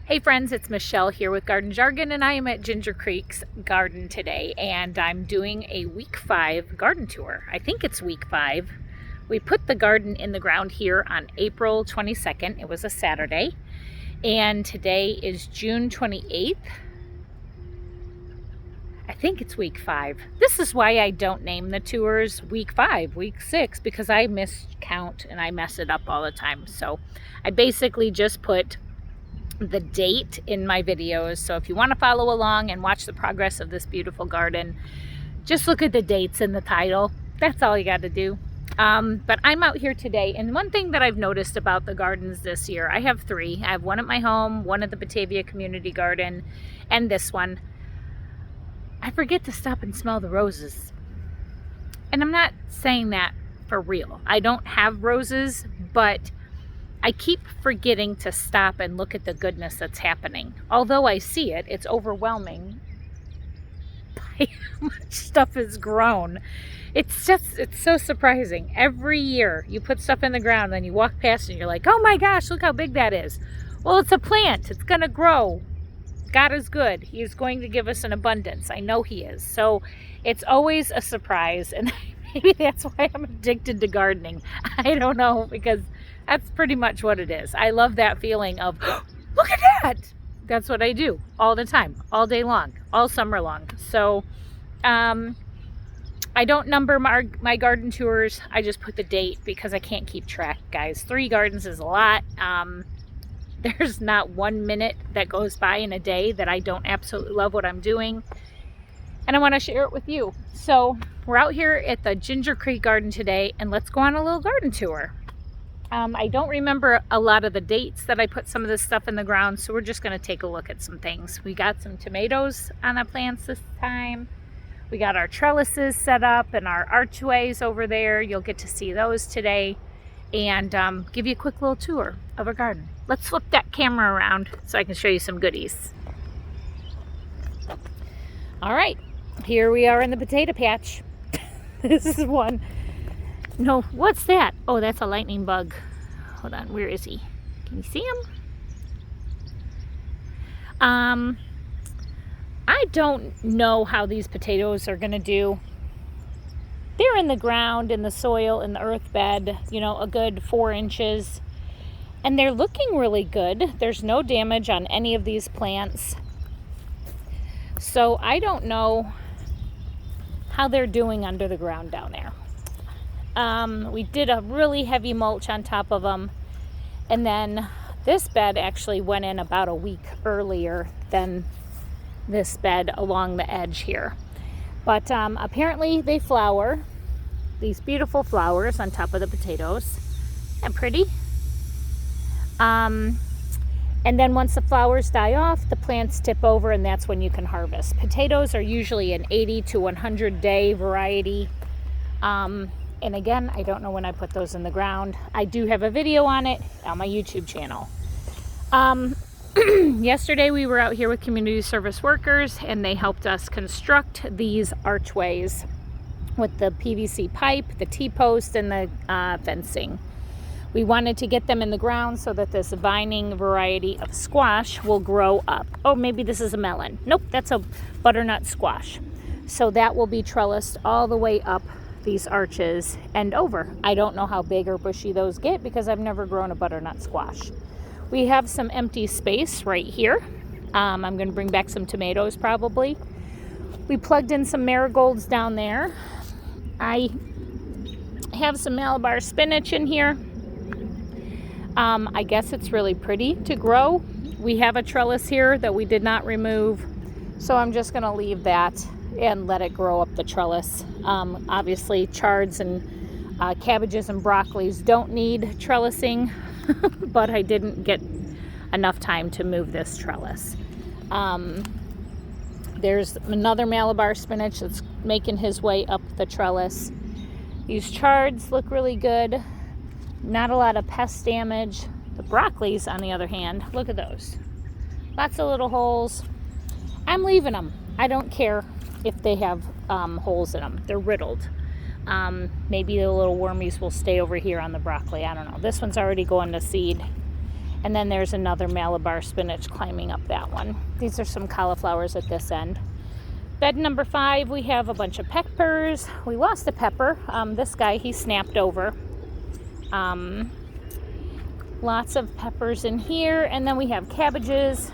Hey friends, it's Michelle here with Garden Jargon, and I am at Ginger Creek's garden today, and I'm doing a week 5 garden tour. I think it's week 5. We put the garden in the ground here on April 22nd. It was a Saturday, and today is June 28th. I think it's week 5. This is why I don't name the tours week 5, week 6, because I miscount and I mess it up all the time. So I basically just put the date in my videos, so if you want to follow along and watch the progress of this beautiful garden, just look at the dates in the title. That's all you got to do. But I'm out here today, and one thing that I've noticed about the gardens this year, I have 3. I have one at my home, one at the Batavia Community Garden, and this one. I forget to stop and smell the roses. And I'm not saying that for real. I don't have roses, but I keep forgetting to stop and look at the goodness that's happening. Although I see it, it's overwhelming by how much stuff has grown. It's so surprising. Every year you put stuff in the ground, then you walk past and you're like, oh my gosh, look how big that is. Well, it's a plant. It's going to grow. God is good. He is going to give us an abundance. I know He is. So it's always a surprise, and maybe that's why I'm addicted to gardening. I don't know, because that's pretty much what it is. I love that feeling of, oh, look at that. That's what I do all the time, all day long, all summer long. So I don't number my garden tours. I just put the date because I can't keep track, guys. 3 gardens is a lot. There's not 1 minute that goes by in a day that I don't absolutely love what I'm doing. And I want to share it with you. So we're out here at the Ginger Creek Garden today, and let's go on a little garden tour. I don't remember a lot of the dates that I put some of this stuff in the ground, so we're just going to take a look at some things. We got some tomatoes on the plants this time. We got our trellises set up and our archways over there. You'll get to see those today, and give you a quick little tour of our garden. Let's flip that camera around so I can show you some goodies. All right, here we are in the potato patch. This is one. No, what's that? Oh, that's a lightning bug. Hold on, where is he? Can you see him? I don't know how these potatoes are gonna do. They're in the ground, in the soil, in the earth bed, you know, a good 4 inches. And they're looking really good. There's no damage on any of these plants. So I don't know how they're doing under the ground down there. We did a really heavy mulch on top of them, and then this bed actually went in about a week earlier than this bed along the edge here. But apparently they flower, these beautiful flowers on top of the potatoes. Isn't that pretty? And then once the flowers die off, the plants tip over, and that's when you can harvest. Potatoes are usually an 80 to 100 day variety. And again, I don't know when I put those in the ground. I do have a video on it on my YouTube channel. Yesterday we were out here with community service workers, and they helped us construct these archways with the PVC pipe, the T-post, and the fencing. We wanted to get them in the ground so that this vining variety of squash will grow up. Oh, maybe this is a melon. Nope, that's a butternut squash. So that will be trellised all the way up these arches and over. I don't know how big or bushy those get because I've never grown a butternut squash. We have some empty space right here. I'm going to bring back some tomatoes probably. We plugged in some marigolds down there. I have some Malabar spinach in here. I guess it's really pretty to grow. We have a trellis here that we did not remove, so I'm just going to leave that and let it grow up the trellis. Obviously chards and cabbages and broccolis don't need trellising, but I didn't get enough time to move this trellis. There's another Malabar spinach that's making his way up the trellis. These chards look really good. Not a lot of pest damage. The broccolis, on the other hand, look at those. Lots of little holes. I'm leaving them. I don't care if they have holes in them. They're riddled. Maybe the little wormies will stay over here on the broccoli. I don't know. This one's already going to seed. And then there's another Malabar spinach climbing up that one. These are some cauliflowers at this end. Bed number 5, we have a bunch of peppers. We lost a pepper. This guy, he snapped over. Lots of peppers in here. And then we have cabbages.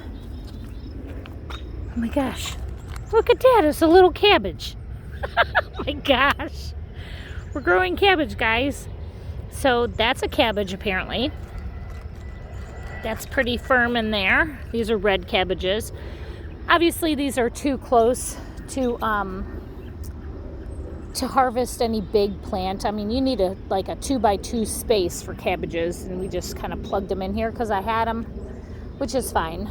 Oh my gosh. Look at that. It's a little cabbage. Oh my gosh. We're growing cabbage, guys. So that's a cabbage apparently. That's pretty firm in there. These are red cabbages. Obviously these are too close to harvest any big plant. I mean, you need a 2x2 space for cabbages, and we just kind of plugged them in here because I had them, which is fine.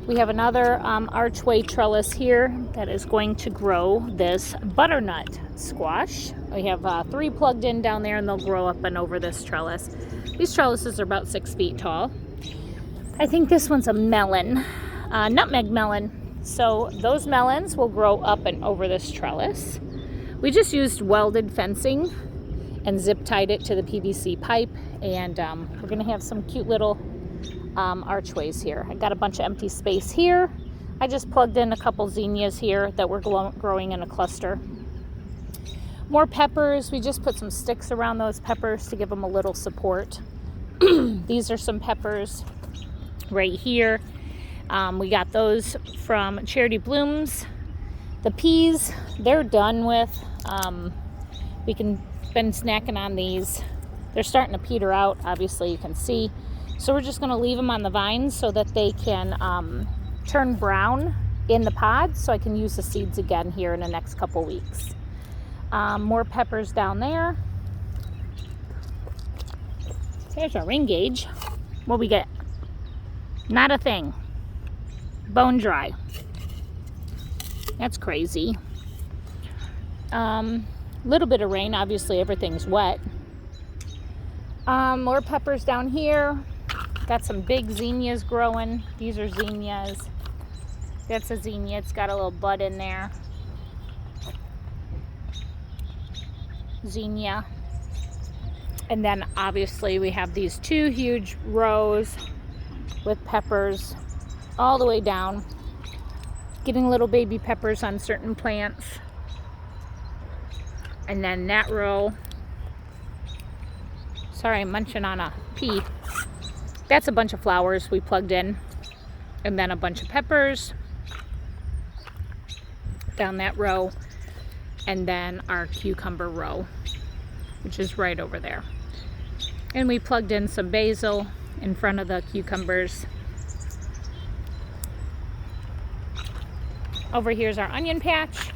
We have another archway trellis here that is going to grow this butternut squash. We have 3 plugged in down there, and they'll grow up and over this trellis. These trellises are about 6 feet tall. I think this one's a melon, nutmeg melon. So those melons will grow up and over this trellis. We just used welded fencing and zip tied it to the PVC pipe, and we're gonna have some cute little archways here. I got a bunch of empty space here. I just plugged in a couple zinnias here that were growing in a cluster. More peppers. We just put some sticks around those peppers to give them a little support. These are some peppers right here. We got those from Charity Blooms. The peas, they're done with. We can been snacking on these. They're starting to peter out, obviously you can see. So we're just gonna leave them on the vines so that they can turn brown in the pods, so I can use the seeds again here in the next couple weeks. More peppers down there. There's our ring gauge. What we get? Not a thing. Bone dry. That's crazy. Little bit of rain, obviously everything's wet. More peppers down here. Got some big zinnias growing. These are zinnias. That's a zinnia. It's got a little bud in there. Zinnia. And then obviously we have these 2 huge rows with peppers all the way down. Getting little baby peppers on certain plants. And then that row, sorry, I'm munching on a pea. That's a bunch of flowers we plugged in. And then a bunch of peppers down that row. And then our cucumber row, which is right over there. And we plugged in some basil in front of the cucumbers. Over here's our onion patch.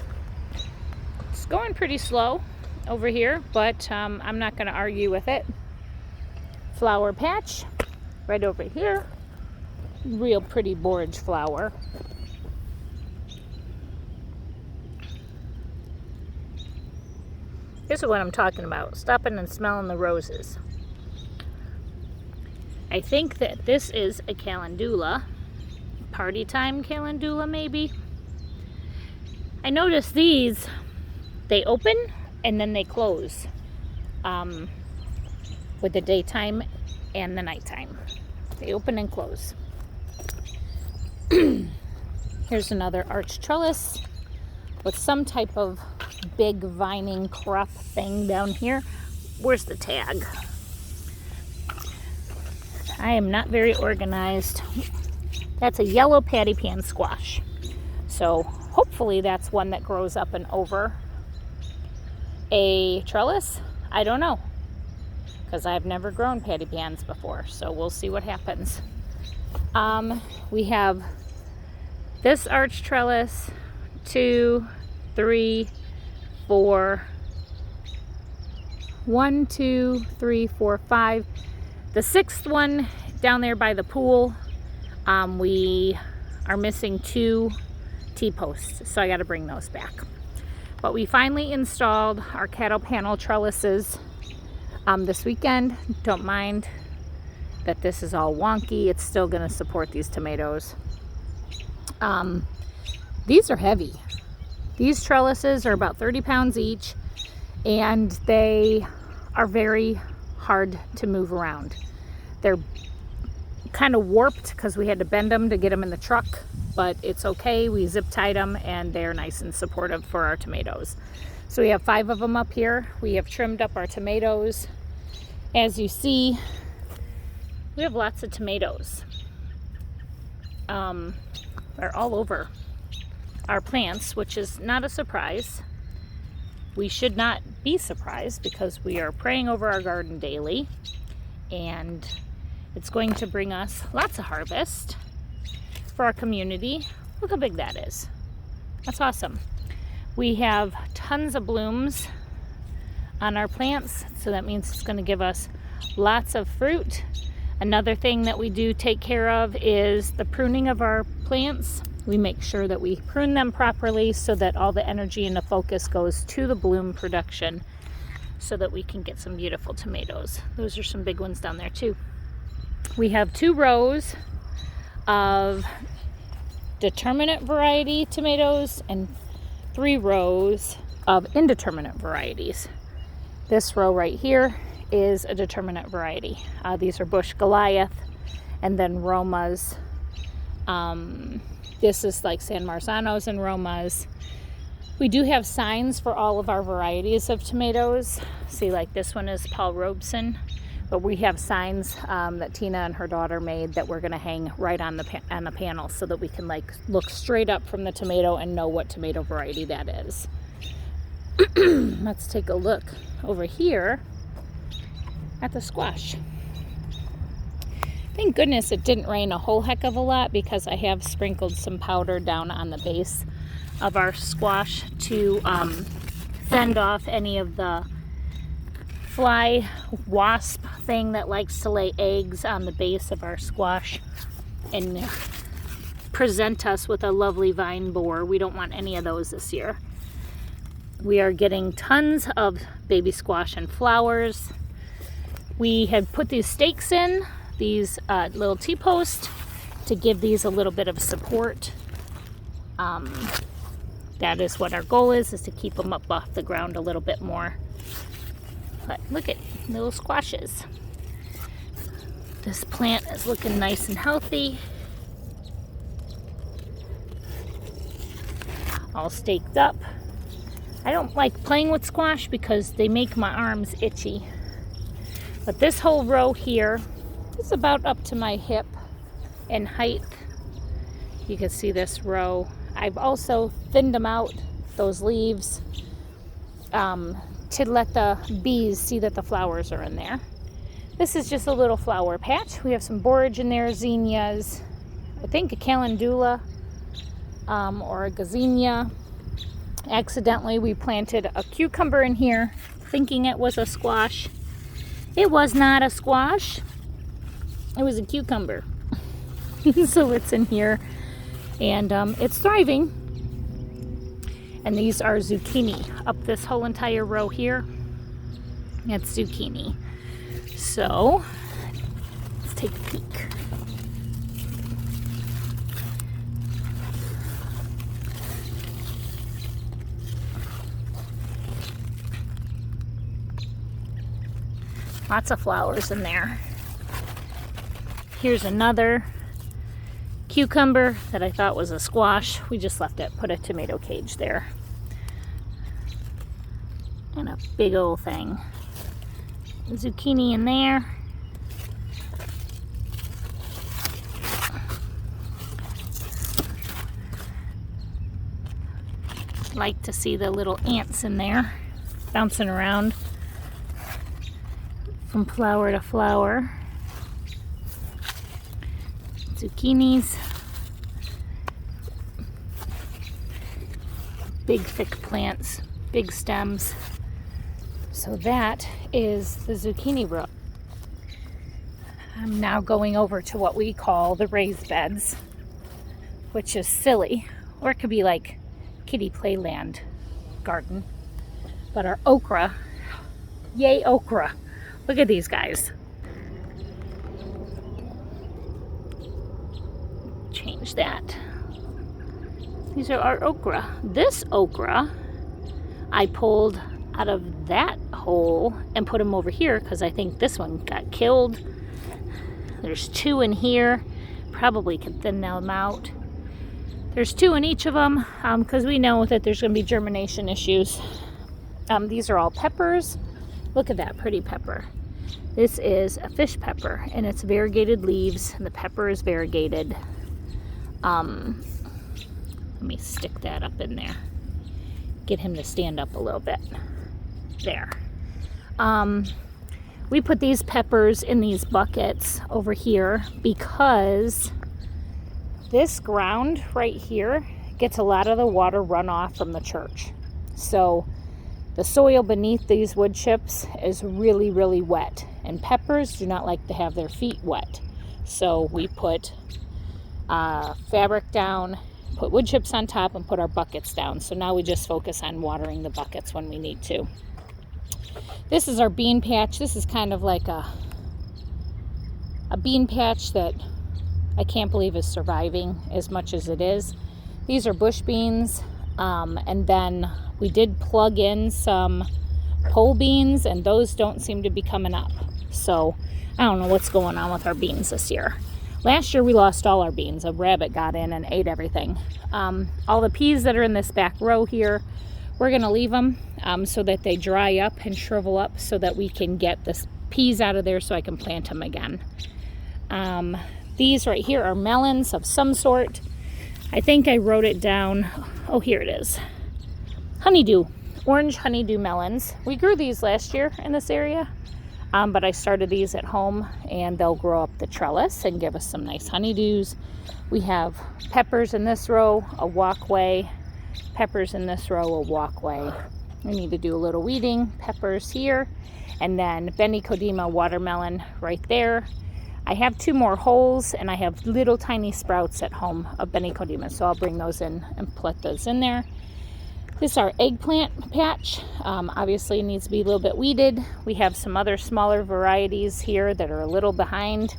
It's going pretty slow over here, but I'm not going to argue with it. Flower patch right over here. Real pretty borage flower. This is what I'm talking about, stopping and smelling the roses. I think that this is a calendula. Party time calendula, maybe. I noticed these, they open and then they close with the daytime and the nighttime. They open and close. Here's another arch trellis with some type of big vining crop thing down here. Where's the tag? I am not very organized. That's a yellow patty pan squash. So hopefully that's one that grows up and over a trellis. I don't know, because I've never grown patty pans before, so we'll see what happens. We have this arch trellis, 2, 3, 4, 1, 2, 3, 4, 5. The 6th one down there by the pool, we are missing 2 T-posts, so I got to bring those back. But we finally installed our cattle panel trellises this weekend. Don't mind that this is all wonky. It's still going to support these tomatoes. These are heavy. These trellises are about 30 pounds each, and they are very hard to move around. They're kind of warped because we had to bend them to get them in the truck, but it's okay. We zip tied them and they're nice and supportive for our tomatoes. So we have 5 of them up here. We have trimmed up our tomatoes. As you see, we have lots of tomatoes. They're all over our plants, which is not a surprise. We should not be surprised because we are praying over our garden daily, and it's going to bring us lots of harvest for our community. Look how big that is. That's awesome. We have tons of blooms on our plants, so that means it's going to give us lots of fruit. Another thing that we do take care of is the pruning of our plants. We make sure that we prune them properly so that all the energy and the focus goes to the bloom production so that we can get some beautiful tomatoes. Those are some big ones down there too. We have 2 rows of determinate variety tomatoes and 3 rows of indeterminate varieties. This row right here is a determinate variety. These are Bush Goliath and then Romas. This is like San Marzanos and Romas. We do have signs for all of our varieties of tomatoes. See, like this one is Paul Robeson, but we have signs that Tina and her daughter made that we're gonna hang right on the panel so that we can like look straight up from the tomato and know what tomato variety that is. Let's take a look over here at the squash. Thank goodness it didn't rain a whole heck of a lot because I have sprinkled some powder down on the base of our squash to fend off any of the fly wasp thing that likes to lay eggs on the base of our squash and present us with a lovely vine borer. We don't want any of those this year. We are getting tons of baby squash and flowers. We had put these stakes in, these little T-posts, to give these a little bit of support. That is what our goal is to keep them up off the ground a little bit more. But look at little squashes. This plant is looking nice and healthy. All staked up. I don't like playing with squash because they make my arms itchy. But this whole row here is about up to my hip in height. You can see this row. I've also thinned them out, those leaves, to let the bees see that the flowers are in there. This is just a little flower patch. We have some borage in there, zinnias, I think a calendula or a gazania. Accidentally, we planted a cucumber in here, thinking it was a squash. It was not a squash. It was a cucumber. So it's in here, and it's thriving. And these are zucchini. Up this whole entire row here, it's zucchini. So let's take a peek. Lots of flowers in there. Here's another cucumber that I thought was a squash. We just left it, put a tomato cage there. And a big old thing. Zucchini in there. Like to see the little ants in there bouncing around from flower to flower. Zucchinis. Big thick plants, big stems. So that is the zucchini row. I'm now going over to what we call the raised beds, which is silly, or it could be like kiddie playland garden. But our okra, yay okra. Look at these guys. Change that. These are our okra. This okra I pulled out of that hole and put them over here because I think this one got killed. There's 2 in here. Probably could thin them out. There's 2 in each of them because we know that there's going to be germination issues. These are all peppers. Look at that pretty pepper. This is a fish pepper, and it's variegated leaves, and the pepper is variegated. Let me stick that up in there. Get him to stand up a little bit. There. We put these peppers in these buckets over here because this ground right here gets a lot of the water runoff from the church. So the soil beneath these wood chips is really, really wet, and peppers do not like to have their feet wet. So we put fabric down, put wood chips on top, and put our buckets down. So now we just focus on watering the buckets when we need to. This is our bean patch. This is kind of like a bean patch that I can't believe is surviving as much as it is. These are bush beans, and then we did plug in some pole beans, and those don't seem to be coming up. So I don't know what's going on with our beans this year. Last year we lost all our beans. A rabbit got in and ate everything. All the peas that are in this back row here, we're going to leave them so that they dry up and shrivel up so that we can get the peas out of there so I can plant them again. These right here are melons of some sort. I think I wrote it down. Oh, here it is. Honeydew, orange honeydew melons. We grew these last year in this area, but I started these at home, and they'll grow up the trellis and give us some nice honeydews. We have peppers in this row, a walkway. Peppers in this row, a walkway. We need to do a little weeding. Peppers here, and then Benicodima watermelon right there. I have 2 more holes, and I have little tiny sprouts at home of Benicodima, so I'll bring those in and put those in there. This is our eggplant patch. Obviously it needs to be a little bit weeded. We have some other smaller varieties here that are a little behind,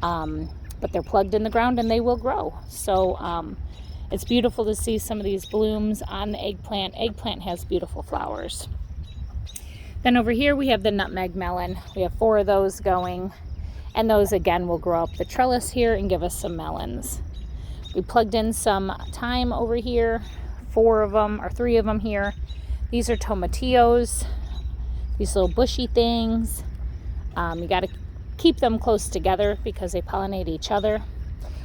but they're plugged in the ground and they will grow. So it's beautiful to see some of these blooms on the eggplant. Eggplant has beautiful flowers. Then over here we have the nutmeg melon. We have 4 of those going, and those again will grow up the trellis here and give us some melons. We plugged in some thyme over here, 4 of them or 3 of them here. These are tomatillos, these little bushy things. You got to keep them close together because they pollinate each other.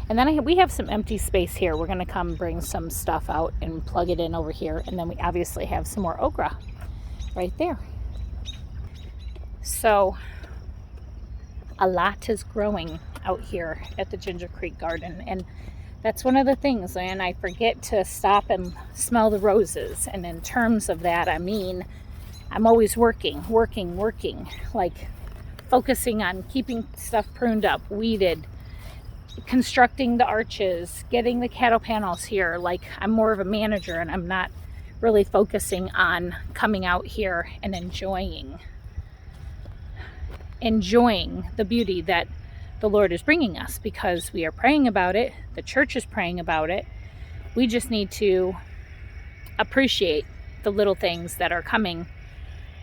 And then we have some empty space here. We're going to come bring some stuff out and plug it in over here. And then we obviously have some more okra right there. So a lot is growing out here at the Ginger Creek Garden. And that's one of the things, and I forget to stop and smell the roses. And in terms of that, I mean, I'm always working, like focusing on keeping stuff pruned up, weeded, constructing the arches, getting the cattle panels here. Like, I'm more of a manager, and I'm not really focusing on coming out here and enjoying the beauty that the Lord is bringing us, because we are praying about it. The church is praying about it. We just need to appreciate the little things that are coming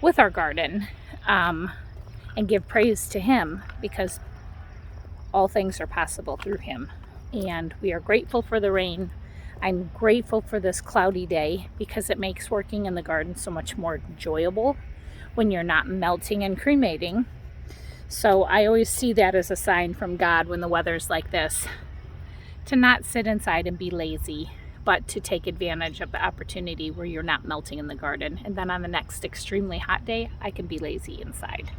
with our garden, and give praise to Him, because all things are possible through Him. And we are grateful for the rain. I'm grateful for this cloudy day, because it makes working in the garden so much more enjoyable when you're not melting and cremating. So I always see that as a sign from God when the weather's like this, to not sit inside and be lazy, but to take advantage of the opportunity where you're not melting in the garden. And then on the next extremely hot day, I can be lazy inside.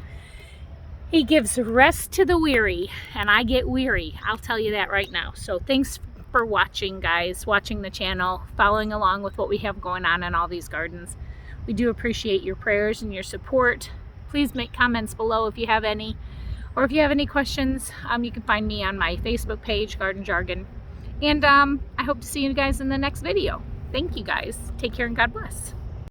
He gives rest to the weary, and I get weary. I'll tell you that right now. So thanks for watching, guys, watching the channel, following along with what we have going on in all these gardens. We do appreciate your prayers and your support. Please make comments below if you have any, or if you have any questions. You can find me on my Facebook page, Garden Jargon. And I hope to see you guys in the next video. Thank you, guys. Take care and God bless.